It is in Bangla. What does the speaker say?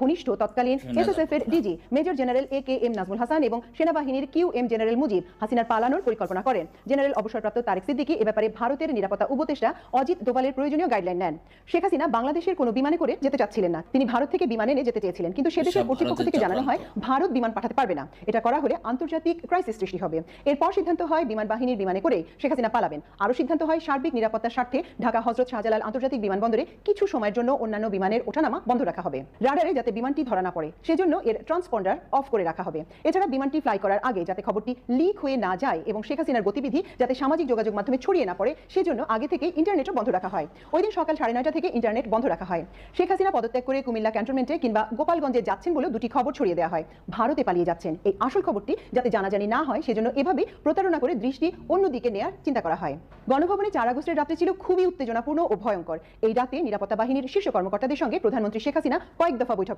ঘনিষ্ঠ তৎকালীন এসএসএফ এর DG major general AKM Nazmul Hasan এবং সেনাবাহিনীর QM জেনারেল মুজিব হাসিনার পালানোর পরিকল্পনা করেন। জেনারেল অবসরপ্রাপ্ত তারেক সিদ্দিকী এ ব্যাপারে ভারতের নিরাপত্তা উপদেষ্টা অজিত দোভালের প্রয়োজনীয় গাইডলাইন নেন। শেখ হাসিনা বাংলাদেশের কোনো বিমানে করে যেতে চাচ্ছিলেন না, তিনি ভারত থেকে বিমানে নিয়ে যেতে চেয়েছিলেন, কিন্তু সে দেশের কর্তৃপক্ষ থেকে জানানো হয় ভারত বিমান পাঠাতে পারবে না। এটা করা হলে আন্তর্জাতিক ক্রাইসিস সৃষ্টি হবে। এরপর সিদ্ধান্ত হয় বিমান বাহিনীর বিমানে করে শেখ হাসিনা পালাবেন। আরও সিদ্ধান্ত হয় সার্বিক নিরাপত্তার স্বার্থে ঢাকা হযরত শাহজালাল আন্তর্জাতিক বিমানবন্দরে কিছু সময়ের জন্য অন্যান্য বিমানের ওঠানামা বন্ধ রাখা হবে, রাডারে যাতে বিমানটি ধরা না পড়ে সেজন্য এর ট্রান্সপন্ডার অফ করে রাখা হবে। এছাড়া বিমানটি ফ্লাই করার আগে যাতে খবরটি লিক হয়ে না যায় এবং শেখ হাসিনার গতিবিধি যাতে সামাজিক যোগাযোগ মাধ্যমে ছড়িয়ে না পড়ে সেজন্য আগে থেকে ইন্টারনেটও বন্ধ রাখা হয়। ওই দিন সকাল 9:30 থেকে ইন্টারনেট বন্ধ রাখা হয়। শেখ হাসিনা পদত্যাগ করে কুমিল্লা ক্যান্টনমেন্টে কিংবা গোপালগঞ্জে যাচ্ছেন বলে দুটি খবর ছড়িয়ে দেওয়া হয়, ভারতে পালিয়ে যাচ্ছেন। এই আসল খবরটি যাতে জানাজানি না হয় সেজন্য এভাবেই প্রতারণা করে দৃষ্টি অন্যদিকে নেয়ার চিন্তা করা হয়। গণভবনে 4 আগস্টের রাতটি ছিল খুবই উত্তেজনাপূর্ণ ও ভয়ঙ্কর। এই রাতে নিরাপত্তা বাহিনীর শীর্ষ কর্মকর্তাদের সঙ্গে প্রধানমন্ত্রী শেখ হাসিনা কয়েক দফা বৈঠক